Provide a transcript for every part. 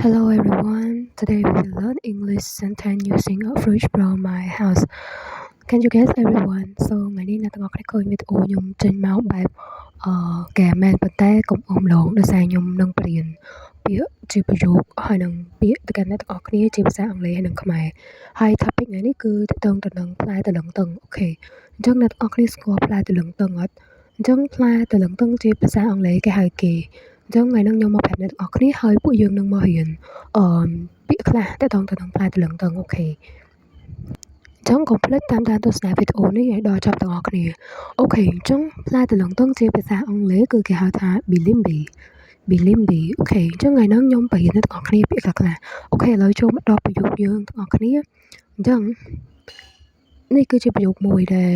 Hello everyone. Today we will learn English sentence using a fruit from my house. Can you guess everyone? So ថ្ងៃនេះអ្នកទាំងអស់គ្នាឃើញវីដេអូខ្ញុំចេញមកបែបកែមែនប៉ុន្តែកុំអមឡងដោយសារខ្ញុំនឹងបរៀនពាក្យជាប្រយោគហើយនឹងពាក្យទៅកាន់អ្នកទាំងអស់គ្នាជាភាសាអង់គ្លេសហើយនិងខ្មែរហើយ topic ថ្ងៃនេះគឺទាក់ទងទៅនឹងផ្លែតលឹងទឹងអូខេអញ្ចឹងអ្នកទាំងអស់គ្នាស្គាល់ផ្លែតលឹងទឹងអត់អញ្ចឹងផ្លែតលឹងទឹងជាភាសាអង់គ្លេសគេហៅគេអញ្ចឹងថ្ងៃនេះខ្ញុំមកប្រាប់អ្នកទាំងអស់គ្នាហើយពួកយើងនឹងមករៀនពាក្យខ្លះទាក់ទងទៅនឹងផ្លែតលឹងទឹងអូខេចឹងកុំភ្លេចតាមដានទស្សនាវីដេអូនេះឲ្យដល់ចប់ទាំងអស់គ្នាអូខេអញ្ចឹងផ្លែតលឹងទឹងជាភាសាអង់គ្លេសគឺគេហៅថា bilimbi អូខេអញ្ចឹងថ្ងៃនេះខ្ញុំបរៀនអ្នកទាំងអស់គ្នាពាក្យខ្លះអូខេឥឡូវចូលមកដល់ប្រយោគយើងទាំងអស់គ្នាអញ្ចឹងនេះគឺជាប្រយោគមួយដែល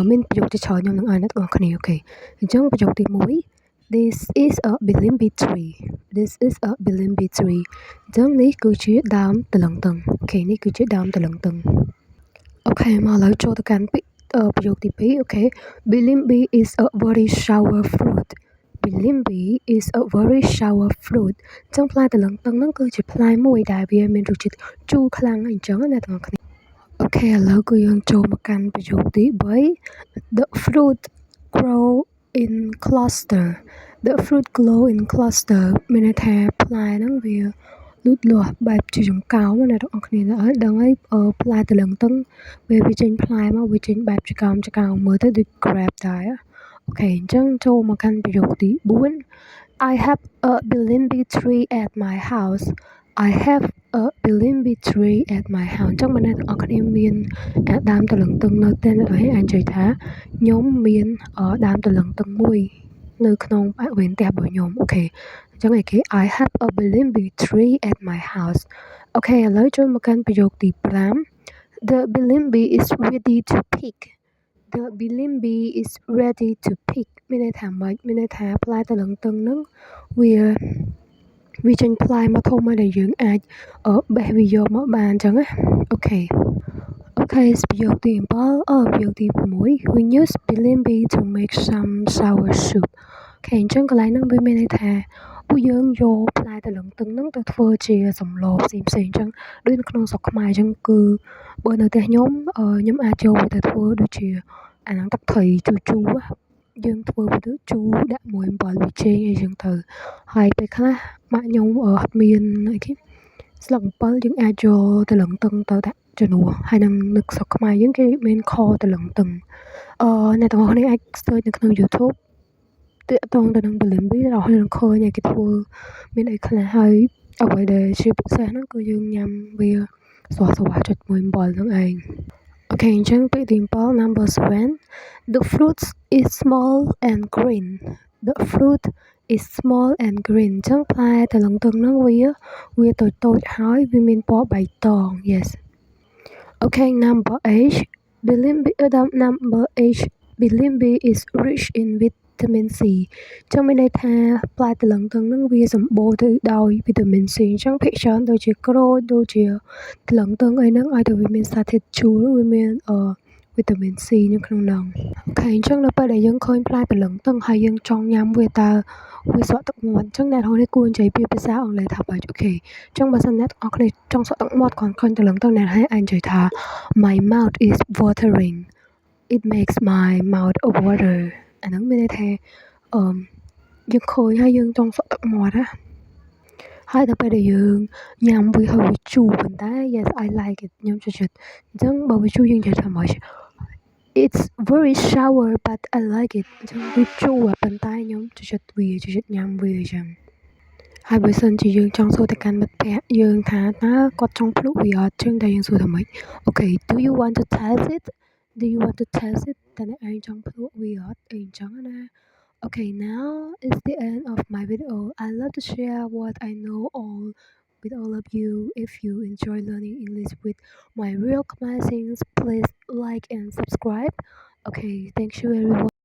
មានប្រយោគជាច្រើនខ្ញុំនឹងឲ្យអ្នកទាំងអស់គ្នាអូខេអញ្ចឹងប្រយោគទី1 This is a bilimbi tree អញ្ចឹងនេះគឺជាដើមតលឹងទឹងអូខេនេះគឺជាដើមតលឹងទឹងអូខេមកឥឡូវចូលទៅកាន់ប្រយោគទី2អូខេ Bilimbi is a very sour fruit អញ្ចឹងផ្លែតលឹងទឹងហ្នឹងគឺជាផ្លែមួយដែលវាមានរសជាតិជូរខ្លាំងអញ្ចឹងអ្នកទាំងអស់គ្នាអូខេឥឡូវគឺយើងចូលមកកាន់ប្រយោគទី3 The fruit grow in cluster មានន័យថាផ្លែហ្នឹងវាលូតលាស់បែបជាចង្កោមអ្នកទាំងអស់គ្នាឲ្យដឹងហើយផ្លែតលឹងទឹងពេលវាចេញផ្លែមកវាចេញបែបចង្កោមមើលទៅដូច grab ដែរអូខេអញ្ចឹងចូលមកកាន់ប្រយោគទី4 I have a bilimbi tree at my house អញ្ចឹងអ្នកទាំងអស់គ្នាមានដើមតលឹងទឹងនៅតែអ្នកឲ្យនិយាយថាខ្ញុំមានដើមតលឹងទឹងមួយនៅក្នុងបរិវេណផ្ទះរបស់ខ្ញុំអូខេអញ្ចឹងឯគេ I have a bilimbi tree at my house អូខេឥឡូវចូលមកកាន់ប្រយោគទី5 The bilimbi is ready to pick មានន័យថាម៉េចមានន័យថាផ្លែតលឹងទឹងហ្នឹងវាចេញផ្លែមកធំហើយដែលយើងអាចបេះវាយកមកបានអញ្ចឹងណាអូខេប្រយោគទី6 We use bilimbi to make some sour soup អូខេអញ្ចឹងកន្លែងហ្នឹងវាមានន័យថាពួកយើងយកផ្លែតលឹងទឹងហ្នឹងទៅធ្វើជាសម្លផ្សេងអញ្ចឹងដូចនៅក្នុងស្រុកខ្មែរអញ្ចឹងគឺបើនៅផ្ទះខ្ញុំអាចយកវាទៅធ្វើដូចជាអាហ្នឹងទឹកត្រីជូរយើងធ្វើវាទៅជូរដាក់មួយអំបិលប៊ីចេងអីចឹងទៅហើយពេលខ្លះម៉ាក់ខ្ញុំអត់មានអីគេស្លឹកអំពិលយើងអាចយកតលឹងទឹងទៅដាក់ជំនួសហើយនឹងនៅស្រុកខ្មែរយើងគេមានខតលឹងទឹងអ្នកទាំងអស់គ្នាអាច search នៅក្នុង YouTube ទាក់ទងទៅនឹង bilimbi ដល់ហើយនឹងឃើញឲ្យគេធ្វើមានអីខ្លះហើយអ្វីដែលជាពិសេសហ្នឹងគឺយើងញ៉ាំវាស្រស់ចុចមួយអំបិលហ្នឹងឯងអូខេអញ្ចឹងពាក្យទី number 7 The fruit is small and green អញ្ចឹងផ្លែតលឹងទឹងហ្នឹងវាតូចហើយវាមានពណ៌បៃតង yes អូខេ number 8 Bilimbi is rich in vitamin C អញ្ចឹងមានន័យថាផ្លែតលឹងទឹងហ្នឹងវាសម្បូរទៅដោយវីតាមីន C អញ្ចឹងភាគច្រើនដូចជាក្រូចដូចជាតលឹងទឹងអីហ្នឹងឲ្យតែវាមានសារធាតុជូរវាមានវីតាមីន C នៅក្នុងហ្នឹងអូខេអញ្ចឹងនៅពេលដែលយើងឃើញផ្លែតលឹងទឹងហើយយើងចង់ញ៉ាំវាតើវាស្រក់ទឹកមាត់អញ្ចឹងអ្នកនរនេះគួរនិយាយភាសាអង់គ្លេសថាម៉េចអូខេអញ្ចឹងបើសិនអ្នកទាំងអស់គ្នាចង់ស្រក់ទឹកមាត់គ្រាន់ឃើញតលឹងទឹងអ្នកអាចនិយាយថា My mouth is watering it makes my mouth water អាហ្នឹងមានន័យថាយើងឃើញហើយយើងចង់ស្រក់ទឹកមាត់ណាហើយដល់ពេលដែលយើងញ៉ាំវាហើយវាជូរប៉ុន្តែ yes I like it ខ្ញុំចូលចិត្តអញ្ចឹងបើវាជូរយើងនិយាយថាម៉េច It's very sour but I like it អញ្ចឹងវាជូរប៉ុន្តែខ្ញុំចូលចិត្តញ៉ាំវាអញ្ចឹងហើយបើសិនជាយើងចង់សួរទៅកាន់មិត្តភក្តិយើងថាតើគាត់ចង់ភ្លក់វាអត់អញ្ចឹងតែយើងសួរថាម៉េចអូខេ Do you want to taste it តើអ្នកឯងចង់ភ្លក់វាអត់អីអញ្ចឹងណាOkay, now is the end of my video. I love to share what I know with all of you. If you enjoy learning English with my real classmates, please like and subscribe. Okay, thank you everyone.